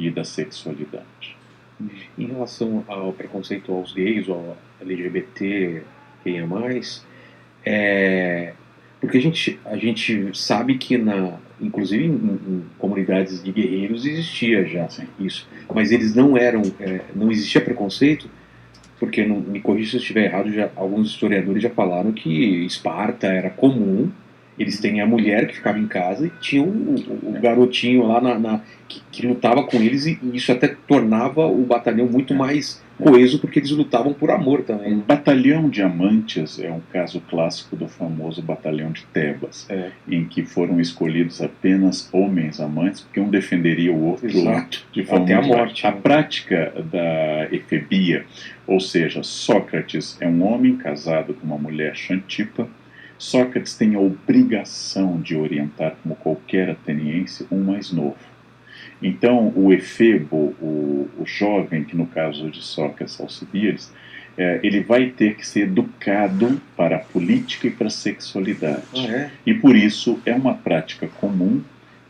e da sexualidade. Em relação ao preconceito aos gays ou ao LGBT, quem é mais, porque a gente sabe que inclusive em comunidades de guerreiros existia já Sim. isso, mas eles não eram, não existia preconceito, porque me corrija se eu estiver errado, alguns historiadores já falaram que Esparta era comum, eles têm a mulher que ficava em casa e tinha o garotinho lá que lutava com eles, e isso até tornava o batalhão muito mais coeso, porque eles lutavam por amor também. O batalhão de amantes é um caso clássico do famoso batalhão de Tebas, em que foram escolhidos apenas homens amantes, porque um defenderia o outro. Exato. De forma até a morte. A prática da efebia, ou seja, Sócrates é um homem casado com uma mulher Xantipa. Sócrates tem a obrigação de orientar, como qualquer ateniense, um mais novo. Então, o efebo, o jovem, que no caso de Sócrates, Alcibiades, ele vai ter que ser educado para a política e para a sexualidade. E por isso é uma prática comum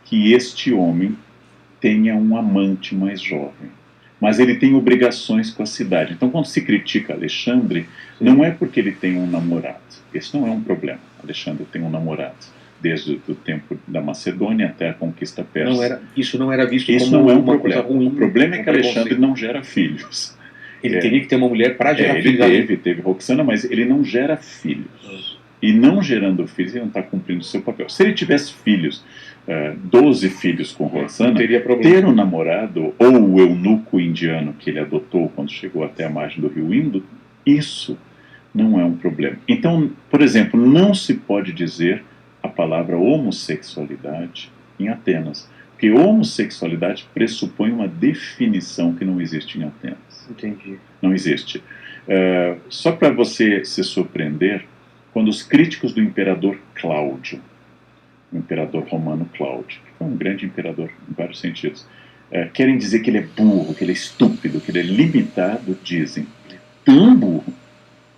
que este homem tenha um amante mais jovem. Mas ele tem obrigações com a cidade. Então, quando se critica Alexandre, não é porque ele tem um namorado. Esse não é um problema. Alexandre tem um namorado, desde o tempo da Macedônia até a conquista persa. Isso não era visto isso como não é um uma problema. coisa ruim. O problema é que Alexandre não gera filhos. Ele teria que ter uma mulher para gerar ele filhos. Teve Roxana, mas ele não gera filhos. E não gerando filhos, ele não está cumprindo o seu papel. Se ele tivesse filhos, 12 filhos com Roxana, ter um namorado, ou o eunuco indiano que ele adotou quando chegou até a margem do rio Indo, isso não é um problema. Então, por exemplo, não se pode dizer a palavra homossexualidade em Atenas, porque homossexualidade pressupõe uma definição que não existe em Atenas. Entendi. Não existe. Só para você se surpreender, quando os críticos do imperador Cláudio, o imperador romano Cláudio, que foi um grande imperador em vários sentidos, querem dizer que ele é burro, que ele é estúpido, que ele é limitado, dizem, tão burro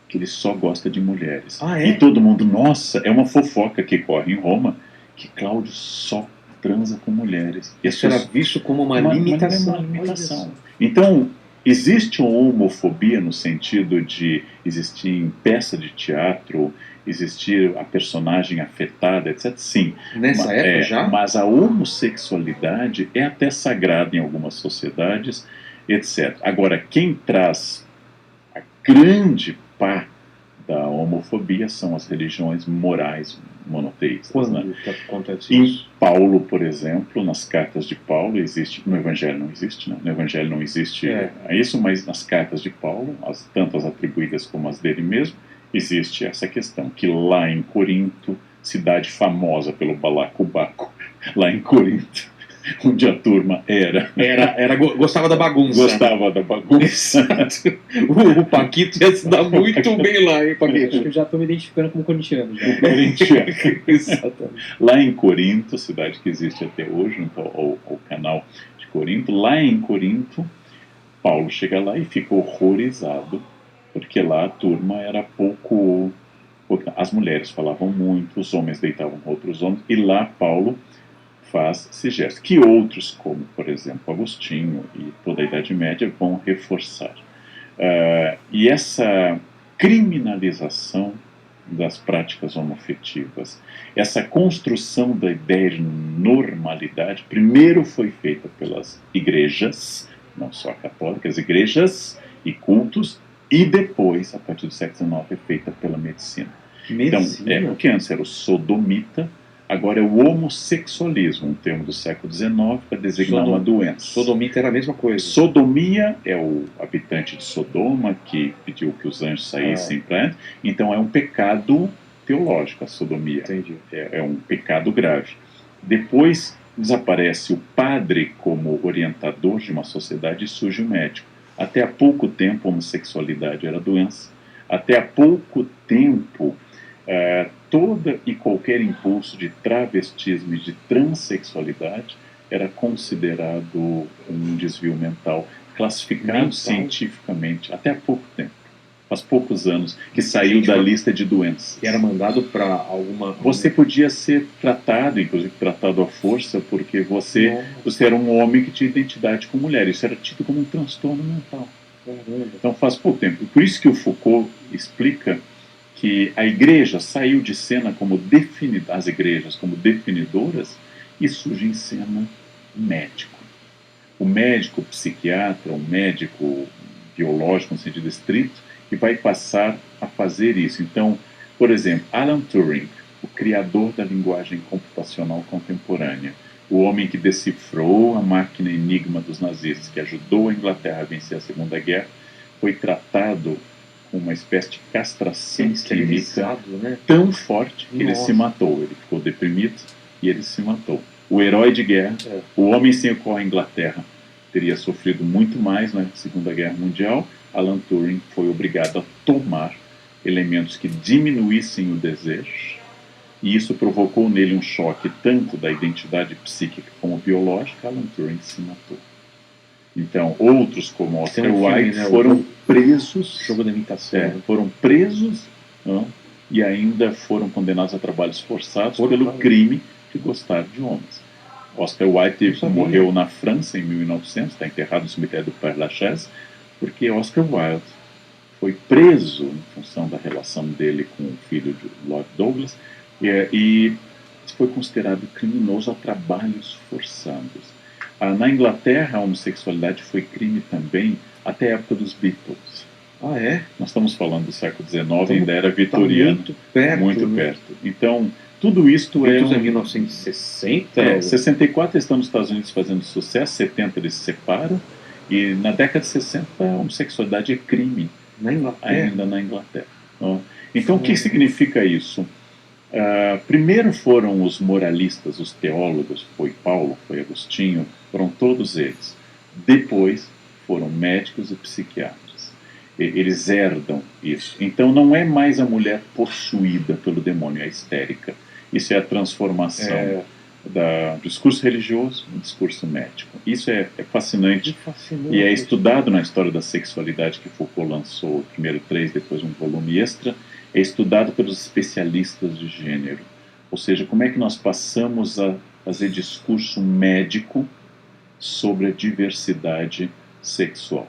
que ele só gosta de mulheres. E todo mundo, nossa, é uma fofoca que corre em Roma, que Cláudio só transa com mulheres. Isso era visto como uma limitação. Uma limitação. Então, existe uma homofobia no sentido de existir em peça de teatro, existir a personagem afetada, etc. Sim. Nessa época já? Mas a homossexualidade é até sagrada em algumas sociedades, etc. Agora, quem traz a grande parte da homofobia são as religiões morais monoteístas. Quando que acontece em isso? Paulo, por exemplo, nas cartas de Paulo existe, no Evangelho não existe, né? No Evangelho não existe isso, mas nas cartas de Paulo, tanto as atribuídas como as dele mesmo, existe essa questão, que lá em Corinto, cidade famosa pelo balacobaco, lá em Corinto, onde a turma gostava da bagunça. Gostava da bagunça. O Paquito ia se dar muito bem lá, hein, Paquito? Eu já estou me identificando como corintiano. Já. Lá em Corinto, cidade que existe até hoje, junto ao canal de Corinto, lá em Corinto, Paulo chega lá e fica horrorizado, porque lá a turma era pouco... As mulheres falavam muito, os homens deitavam com outros homens, e lá Paulo faz esse gesto, que outros, como por exemplo Agostinho e toda a Idade Média, vão reforçar. E essa criminalização das práticas homoafetivas, essa construção da ideia de normalidade, primeiro foi feita pelas igrejas, não só católicas, igrejas e cultos, e depois, a partir do século XIX, é feita pela medicina. Então, porque antes era o sodomita, agora é o homossexualismo, um termo do século XIX para designar uma doença. Sodomita era a mesma coisa. Sodomia é o habitante de Sodoma que pediu que os anjos saíssem para ele. Então é um pecado teológico a sodomia. Entendi. É um pecado grave. Depois desaparece o padre como orientador de uma sociedade e surge o médico. Até há pouco tempo a homossexualidade era doença. Até há pouco tempo toda e qualquer impulso de travestismo e de transexualidade era considerado um desvio mental, classificado cientificamente, até há pouco tempo. faz poucos anos, que saiu da lista de doenças. Que era mandado para alguma... Você podia ser tratado, inclusive tratado à força, porque você era um homem que tinha identidade com mulher. Isso era tido como um transtorno mental. Então faz pouco tempo. Por isso que o Foucault explica que a igreja saiu de cena como as igrejas como definidoras e surge em cena médico. O médico psiquiatra, o médico biológico no sentido estrito, que vai passar a fazer isso. Então, por exemplo, Alan Turing, o criador da linguagem computacional contemporânea, o homem que decifrou a máquina enigma dos nazistas, que ajudou a Inglaterra a vencer a Segunda Guerra, foi tratado com uma espécie de castração química tão forte que ele se matou. Ele ficou deprimido e ele se matou. O herói de guerra, o homem sem o qual a Inglaterra teria sofrido muito mais na Segunda Guerra Mundial, Alan Turing foi obrigado a tomar elementos que diminuíssem o desejo, e isso provocou nele um choque tanto da identidade psíquica como biológica. Alan Turing se matou. Então, outros como Oscar Wilde foram presos, jogo da imitação, foram presos e ainda foram condenados a trabalhos forçados pelo crime de gostar de homens. Oscar Wilde morreu na França em 1900, está enterrado no cemitério do Père Lachaise, porque Oscar Wilde foi preso em função da relação dele com o filho de Lord Douglas e foi considerado criminoso a trabalhos forçados. Na Inglaterra, a homossexualidade foi crime também até a época dos Beatles. Ah, é? Nós estamos falando do século XIX, ainda era vitoriano. Muito perto. Muito perto. Então, tudo isto é... em 1960? 64 eles estão nos Estados Unidos fazendo sucesso, 70 eles se separam, e na década de 60 a homossexualidade é crime. Na Inglaterra? Ainda na Inglaterra. Então, o que significa isso? Primeiro foram os moralistas, os teólogos, foi Paulo, foi Agostinho, foram todos eles. Depois foram médicos e psiquiatras. Eles herdam isso. Então não é mais a mulher possuída pelo demônio, é histérica. Isso é a transformação do discurso religioso no discurso médico. Isso é fascinante e é estudado na história da sexualidade que Foucault lançou, primeiro 3, depois um volume extra. É estudado pelos especialistas de gênero. Ou seja, como é que nós passamos a fazer discurso médico sobre a diversidade sexual.